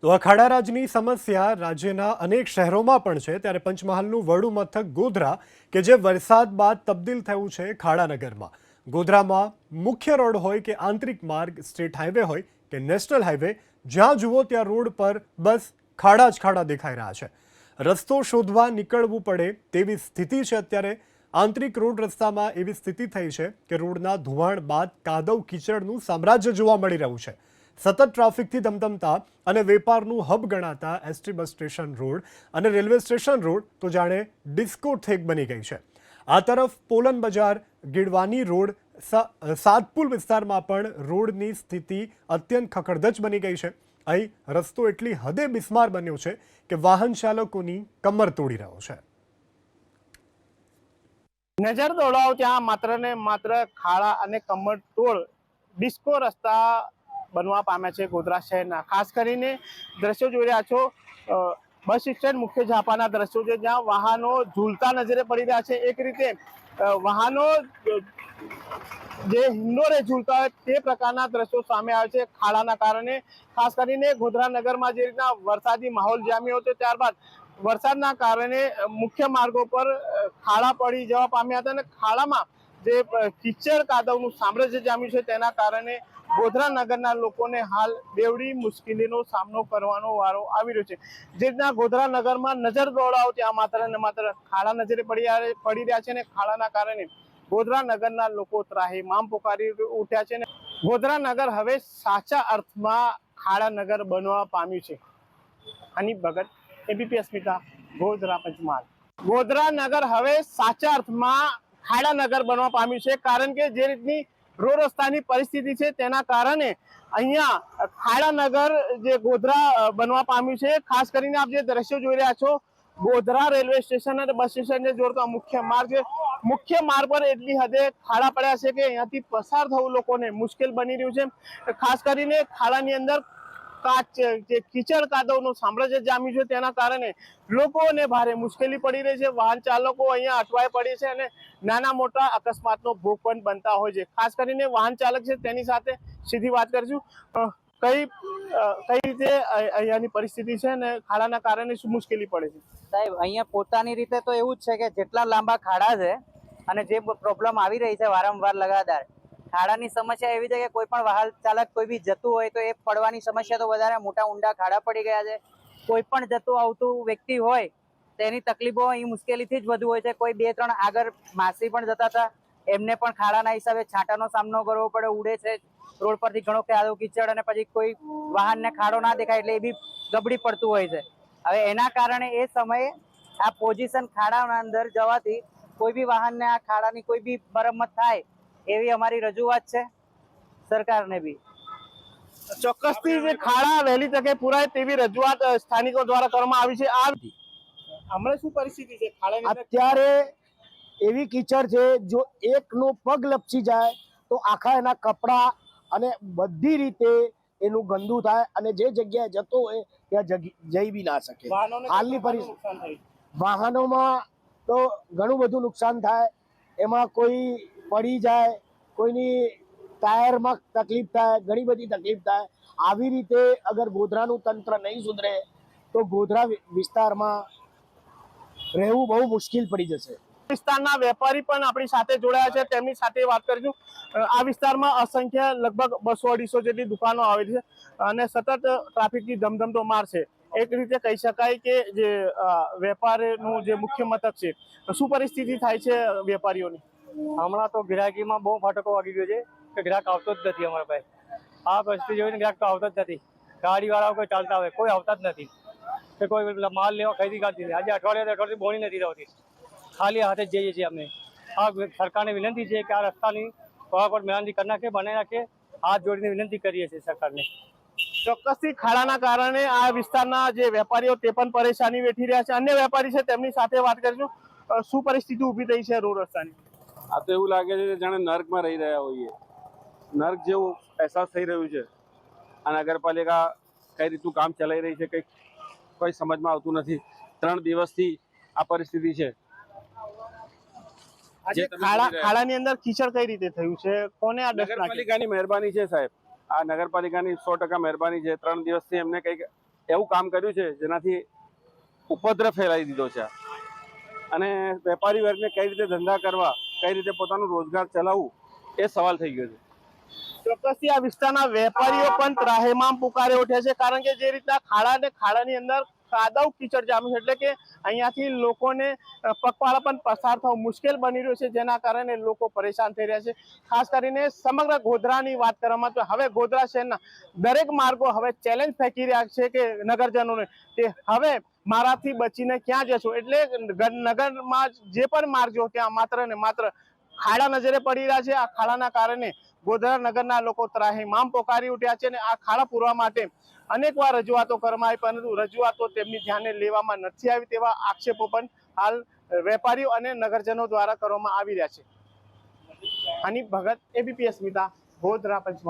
તો અખાડારાજની સમસ્યા રાજ્યના અનેક શહેરોમાં પણ છે, ત્યારે પંચમહાલનું વડું મથક ગોધરા કે જે વરસાદ બાદ તબદીલ થયું છે ખાડાનગરમાં. ગોધરામાં મુખ્ય રોડ હોય કે આંતરિક માર્ગ, સ્ટેટ હાઈવે હોય કે નેશનલ હાઈવે, જ્યાં જુઓ ત્યાં રોડ પર બસ ખાડા જ ખાડા દેખાઈ રહ્યા છે. રસ્તો શોધવા નીકળવું પડે તેવી સ્થિતિ છે અત્યારે. આંતરિક રોડ રસ્તામાં એવી સ્થિતિ થઈ છે કે રોડના ધોવાણ બાદ કાદવ કીચડનું સામ્રાજ્ય જોવા મળી રહ્યું છે. સતત ટ્રાફિકથી ધમધમતા અને વેપારનું હબ ગણાતા એસટી બસ સ્ટેશન રોડ અને રેલવે સ્ટેશન રોડ તો જાણે ડિસ્કોથેક બની ગઈ છે. આ તરફ પોલન બજાર, ગીડવાની રોડ, સાતપુલ વિસ્તારમાં પણ રોડની સ્થિતિ અત્યંત ખખડધજ બની ગઈ છે. અહીં રસ્તો એટલી હદે બિસ્માર બન્યો છે કે વાહન ચાલકોની કમર તોડી રહ્યો છે. નજર દોડાવો ત્યાં માત્ર ને માત્ર ખાડા અને કમરતોડ ડિસ્કો રસ્તા બનવા પામ્યા છે ગોધરા શહેરના. ખાસ કરીને દ્રશ્યો જોઈ રહ્યા છો, બસ સ્ટેન્ડ મુખ્ય ઝાપાના દ્રશ્યો છે, જ્યાં વાહનો ઝૂલતા નજરે પડી રહ્યા છે. એક રીતે વાહનો જે હિંડોળે ઝૂલતા હોય તે પ્રકારના દ્રશ્યો સામે આવે છે ખાડાના કારણે. ખાસ કરીને ગોધરા નગરમાં જે રીતના વરસાદી માહોલ જામ્યો હતો, ત્યારબાદ વરસાદના કારણે મુખ્ય માર્ગો પર ખાડા પડી જવા પામ્યા હતા અને ખાડામાં જે કીચડ કાદવનું સામ્રાજ્ય જામ્યું છે તેના કારણે ગોધરા નગરના લોકોને હાલ બેવડી મુશ્કેલીનો સામનો કરવાનો વારો આવી રહ્યો છે. જે રીતના ગોધરા નગરમાં નજર દોડાવો ત્યાં માત્ર ને માત્ર ખાડા નજરે પડી રહ્યા છે અને ખાડાના કારણે ગોધરા નગરના લોકો ત્રાહિમામ પોકારી ઉઠ્યા છે. ગોધરા નગર હવે સાચા અર્થમાં ખાડા નગર બનવા પામ્યું છે. હનીફ ભગત, એબીપી અસ્મિતા, ગોધરા, પંચમહાલ. ગોધરા નગર હવે સાચા અર્થમાં ખાડા નગર બનવા પામ્યું છે, કારણ કે જે રીતની રોડ રસ્તાની પરિસ્થિતિ છે તેના કારણે અહીંયા ખાડા નગર જે ગોધરા બનવા પામ્યું છે. ખાસ કરીને આપ જે દ્રશ્યો જોઈ રહ્યા છો, ગોધરા રેલવે સ્ટેશન અને બસ સ્ટેશનને જોડતો મુખ્ય માર્ગ પર એટલી હદે ખાડા પડ્યા છે કે અહીંયાથી પસાર થવું લોકોને મુશ્કેલ બની રહ્યું છે. ખાસ કરીને ખાડાની અંદર જે કીચડ કાદવનું સામ્રાજ્ય જામ્યું છે તેના કારણે લોકોને ભારે મુશ્કેલી પડી રહી છે. વાહન ચાલકો અહીંયા અટવાઈ પડી છે અને નાના મોટા અકસ્માતનો ભોગ પણ બનતા હોય છે. ખાસ કરીને વાહન ચાલક છે તેની સાથે સીધી વાત કરીશું. કઈ રીતે અહીંયાની પરિસ્થિતિ છે અને ખાડાના કારણે શું મુશ્કેલી પડે છે? સાહેબ, અહીંયા પોતાની રીતે તો એવું જ છે કે જેટલા લાંબા ખાડા છે અને જે પ્રોબ્લેમ આવી રહી છે વારંવાર લગાતાર, ખાડાની સમસ્યા એવી છે કે કોઈ પણ વાહન ચાલક કોઈ બી જતું હોય તો એ પડવાની સમસ્યા તો વધારે, મોટા ઊંડા ખાડા પડી ગયા છે. કોઈ પણ જતું આવતું વ્યક્તિ હોય તેની તકલીફો અહીં મુશ્કેલીથી જ વધુ હોય છે. કોઈ 2-3 આગળ માસી પણ જતા હતા, એમને પણ ખાડાના હિસાબે છાંટાનો સામનો કરવો પડે, ઉડે છે રોડ પરથી ઘણો કાદવ કીચડ, અને પછી કોઈ વાહનને ખાડો ના દેખાય એટલે એ બી ગબડી પડતું હોય છે. હવે એના કારણે એ સમયે આ પોઝિશન ખાડાના અંદર જવાથી કોઈ બી વાહનને આ ખાડાની કોઈ બી મરમ્મત થાય એવી અમારી રજૂઆત છે સરકારને બી. ચોક્કસથી જે ખાડા વહેલી તકે પુરાય તેવી રજૂઆત સ્થાનિકો દ્વારા કરવામાં આવી છે. આ હમણાં શું પરિસ્થિતિ છે ખાડાની? અત્યારે એવી કીચડ છે, જો એકનો પગ લપસી જાય તો આખા એના કપડા અને બધી રીતે એનું ગંદુ થાય અને જે જગ્યાએ જતો હોય ત્યાં જઈ બી ના શકે. હાલની પરિસ્થિતિ વાહનોમાં તો ઘણું બધું નુકસાન થાય. એમાં કોઈ પડી જાય, કોઈની ટાયરમાં તકલીફ થાય, ઘણી બધી તકલીફ થાય. આવી રીતે અગર ગોધરાનું તંત્ર નહીં સુધરે તો ગોધરા વિસ્તારમાં રહેવું બહુ મુશ્કેલ પડી જશે. વિસ્તારના વેપારી પણ આપણી સાથે જોડાયા છે, તેમની સાથે વાત કરીશું. આ વિસ્તારમાં અસંખ્ય લગભગ 200-250 જેટલી દુકાનો આવેલી છે અને સતત ટ્રાફિકની ધમધમતો માર છે. એક રીતે કહી શકાય કે જે વેપારનું જે મુખ્ય મથક છે, શું પરિસ્થિતિ થાય છે વેપારીઓની? હમણાં તો ગ્રાહકીમાં બહુ ફાટકો વાગી ગયો છે કે ગ્રાહક આવતો જ નથી અમારા પાસે. આ પરિસ્થિતિ જોઈને ગ્રાહક તો આવતો જ નથી. ગાડીવાળાઓ કોઈ ચાલતા હોય, કોઈ આવતા જ નથી કે કોઈ માલ લેવા ખરીદી કરતી નથી. આજે અઠવાડિયાથી બોણી નથી રહેતી, ખાલી હાથે જ જઈએ છીએ અમે. આ સરકારને વિનંતી છે કે આ રસ્તાની થોડા પર મહેરબાની કરી નાખે, બનાવી નાખે. હાથ જોડીને વિનંતી કરીએ છીએ સરકારને. ચોક્કસથી ખાડાના કારણે આ વિસ્તારના જે વેપારીઓ તે પણ પરેશાની વેઠી રહ્યા છે. અન્ય વેપારી છે તેમની સાથે વાત કરીશું. શું પરિસ્થિતિ ઊભી થઈ છે રોડ રસ્તાની? આ તો એવું લાગે છે કે જાણે નર્કમાં રહી રહ્યા હોઈએ. નર્ક જેવું અહેસાસ થઈ રહ્યું છે. આ નગરપાલિકા કઈ રીતનું કામ ચલાવી રહી છે કોઈ સમજમાં આવતું નથી. 3 દિવસથી આ પરિસ્થિતિ છે. ખાડાની અંદર કીચડ કઈ રીતે થયું છે? કોને આ નગરપાલિકાની મહેરબાની છે સાહેબ. આ નગરપાલિકાની 100% મહેરબાની છે. 3 દિવસથી એમને કંઈક એવું કામ કર્યું છે જેનાથી ઉપદ્રવ ફેલાવી દીધો છે અને વેપારી વર્ગને કઈ રીતે ધંધા કરવા, કઈ રીતે પોતાનું રોજગાર ચલાવવું એ સવાલ થઈ ગયો છે. ચોક્કસથી આ વિસ્તારના વેપારીઓ પણ ત્રાહિમામ પુકારે ઉઠ્યા છે, કારણ કે જે રીતના ખાડાની અંદર કાદવ કીચડ જામ્યું છે, એટલે કે અહીંયાથી લોકોને પગપાળા પણ પસાર થવું મુશ્કેલ બની રહ્યું છે, જેના કારણે લોકો પરેશાન થઈ રહ્યા છે. ખાસ કરીને સમગ્ર ગોધરાની વાત કરવામાં તો હવે ગોધરા શહેરના દરેક માર્ગો હવે ચેલેન્જ ફેંકી રહ્યા છે કે નગરજનોને તે હવે મારાથી બચીને ક્યાં જશો, એટલે નગરમાં જે પણ માર્ગ જો ત્યાં માત્ર ને માત્ર ખાડા નજરે પડી રહ્યા છે. આ ખાડાના કારણે ગોધરા નગરના લોકો ત્રાહિમામ પોકારી ઉઠ્યા છે અને આ ખાડા પૂરવા માટે અનેકવાર રજૂઆતો કરવામાં આવી, પરંતુ રજૂઆતો તેમની ધ્યાને લેવામાં નથી આવી તેવા આક્ષેપો પણ હાલ વેપારીઓ અને નગરજનો દ્વારા કરવામાં આવી રહ્યા છે. હનીફ ભગત, ABP અસ્મિતા, ગોધરા, પંચમહાલ.